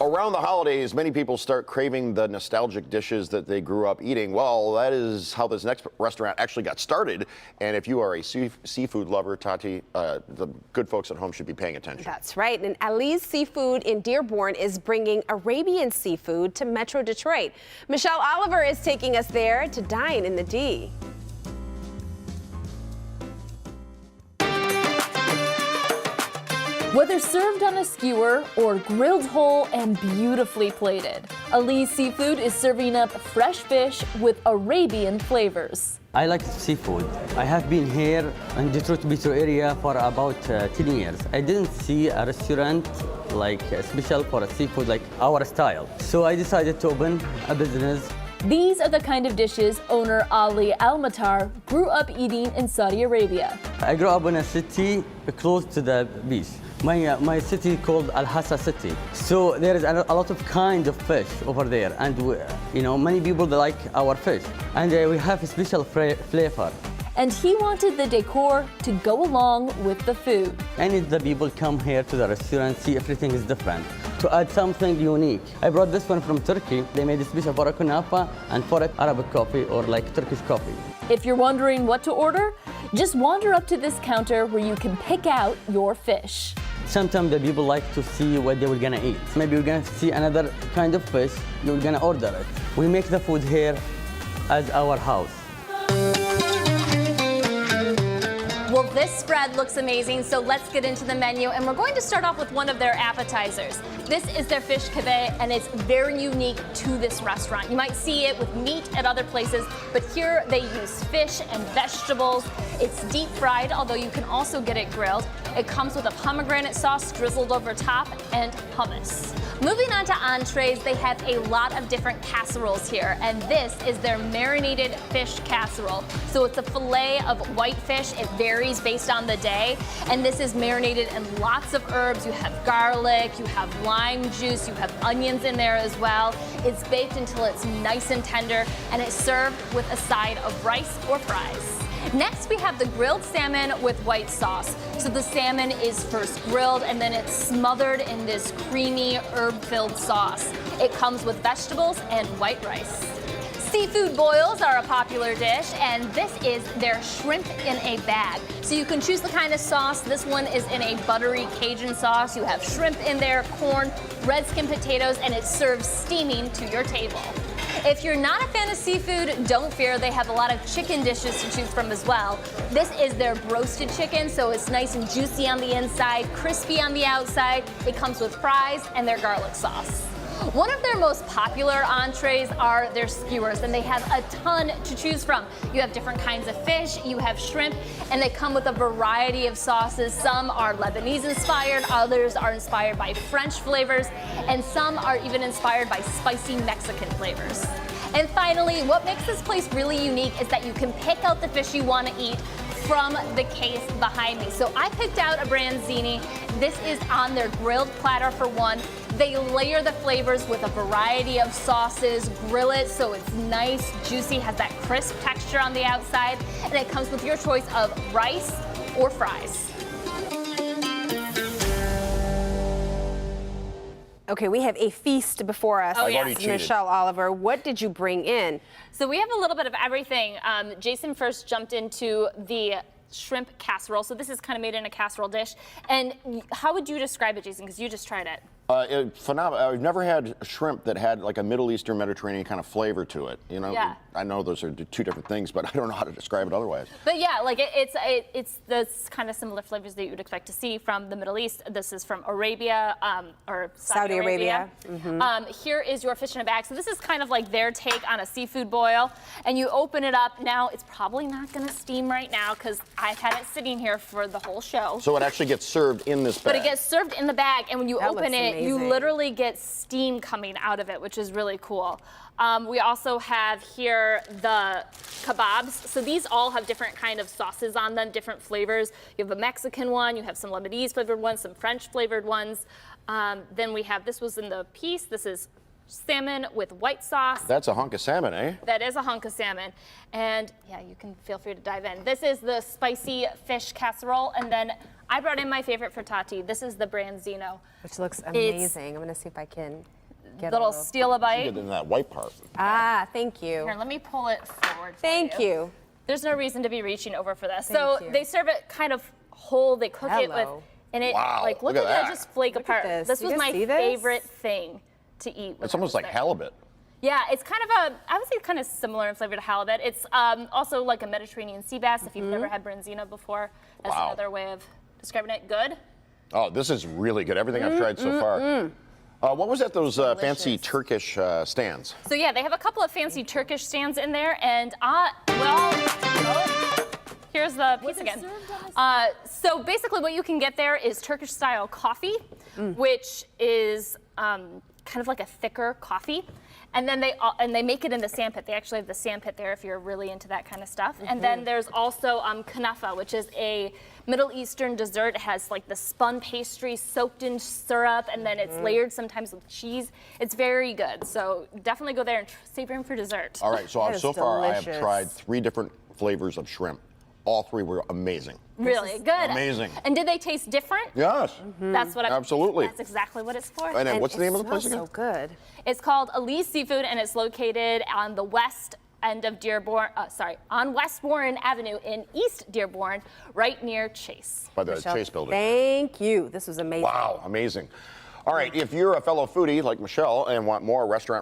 Around the holidays, many people start craving the nostalgic dishes that they grew up eating. Well, that is how this next restaurant actually got started. And if you are a seafood lover, Tati, the good folks at home should be paying attention. That's right. And Aliz Seafood in Dearborn is bringing Arabian seafood to Metro Detroit. Michelle Oliver is taking us there to dine in the D. Whether served on a skewer or grilled whole and beautifully plated, Aliz Seafood is serving up fresh fish with Arabian flavors. I like seafood. I have been here in Detroit metro area for about 10 years. I didn't see a restaurant like special for a seafood like our style. So I decided to open a business. These are the kind of dishes owner Ali Al-Matar grew up eating in Saudi Arabia. I grew up in a city close to the beach. My city called Al-Hassa city. So there is a lot of kind of fish over there, and many people like our fish, and we have a special flavor. And he wanted the decor to go along with the food. I need the people come here to the restaurant, see everything is different, to add something unique. I brought this one from Turkey. They made a special for a kunafa and for an Arabic coffee or like Turkish coffee. If you're wondering what to order, just wander up to this counter where you can pick out your fish. Sometimes the people like to see what they were gonna eat. Maybe we're gonna see another kind of fish, you're gonna order it. We make the food here as our house. Well, this spread looks amazing, so let's get into the menu, and we're going to start off with one of their appetizers. This is their fish kebab, and it's very unique to this restaurant. You might see it with meat at other places, but here they use fish and vegetables. It's deep fried, although you can also get it grilled. It comes with a pomegranate sauce drizzled over top and hummus. Moving on to entrees, they have a lot of different casseroles here, and this is their marinated fish casserole. So it's a fillet of white fish. It varies based on the day, and this is marinated in lots of herbs. You have garlic, you have lime juice, you have onions in there as well. It's baked until it's nice and tender, and it's served with a side of rice or fries. Next, we have the grilled salmon with white sauce. So the salmon is first grilled and then it's smothered in this creamy herb-filled sauce. It comes with vegetables and white rice. Seafood boils are a popular dish, and this is their shrimp in a bag. So you can choose the kind of sauce. This one is in a buttery Cajun sauce. You have shrimp in there, corn, red skin potatoes, and it's served steaming to your table. If you're not a fan of seafood, don't fear. They have a lot of chicken dishes to choose from as well. This is their roasted chicken, so it's nice and juicy on the inside, crispy on the outside. It comes with fries and their garlic sauce. One of their most popular entrees are their skewers, and they have a ton to choose from. You have different kinds of fish, you have shrimp, and they come with a variety of sauces. Some are Lebanese inspired, others are inspired by French flavors, and some are even inspired by spicy Mexican flavors. And finally, what makes this place really unique is that you can pick out the fish you want to eat from the case behind me. So I picked out a branzini. This is on their grilled platter for one. They layer the flavors with a variety of sauces, grill it so it's nice, juicy, has that crisp texture on the outside, and it comes with your choice of rice or fries. Okay, we have a feast before us. Oh, yes. already cheated. Michelle Oliver, what did you bring in? So we have a little bit of everything. Jason first jumped into the shrimp casserole. So this is kind of made in a casserole dish. And how would you describe it, Jason? Because you just tried it. Phenomenal. I've never had shrimp that had like a Middle Eastern Mediterranean kind of flavor to it. You know, Yeah. I know those are two different things, but I don't know how to describe it otherwise. But yeah, like it's those kind of similar flavors that you would expect to see from the Middle East. This is from Arabia, or Saudi Arabia. Here is your fish in a bag. So this is kind of like their take on a seafood boil. And you open it up. Now, it's probably not going to steam right now because I've had it sitting here for the whole show. So it actually gets served in this bag. But it gets served in the bag, and when you That open looks it, you amazing. literally get steam coming out of it, which is really cool. We also have here the kebabs. So these all have different kind of sauces on them, different flavors. You have a Mexican one, you have some Lebanese flavored ones, some French flavored ones. Then we have, this was in the piece, this is salmon with white sauce. That's a hunk of salmon, eh? That is a hunk of salmon. And yeah, you can feel free to dive in. This is the spicy fish casserole. And then I brought in my favorite for Tati. This is the branzino. Which looks amazing. I'm gonna see if I can get Little steal a bite. Get in that white part. Ah, thank you. Here, let me pull it forward for Thank you. There's no reason to be reaching over for this. Thank So you. they serve it kind of whole. They cook it with, Hello. and it Wow, like look look at at that that. just flake Look at apart. this. This You was guys my see this? favorite thing to eat. It's almost like halibut. Yeah, it's kind of I would say kind of similar in flavor to halibut. It's also like a Mediterranean sea bass. If you've never had branzino before, that's Wow. another way of describing it. Good. Oh, this is really good. Everything I've tried so far. What was at those fancy Turkish stands? So yeah, they have a couple of fancy Turkish stands in there, and here's the piece again. So basically, what you can get there is Turkish-style coffee, which is kind of like a thicker coffee, and then they make it in the sandpit. They actually have the sandpit there if you're really into that kind of stuff. And then there's also kunafa, which is a Middle Eastern dessert. It has like the spun pastry soaked in syrup, and then it's layered sometimes with cheese. It's very good. So definitely go there and save room for dessert. All right, so That is so far I have delicious. tried 3 different flavors of shrimp. All 3 were amazing. Really good. amazing. And did they taste different? Yes. That's what Absolutely. That's exactly what it's for. And then And what's the name of the it place smells again? so good. It's called Aliz Seafood, and it's located on the west end of Dearborn. On West Warren Avenue in East Dearborn, right near Chase. By the Michelle, Chase building. Thank you. This was amazing. Wow, amazing. All right, if you're a fellow foodie like Michelle and want more restaurant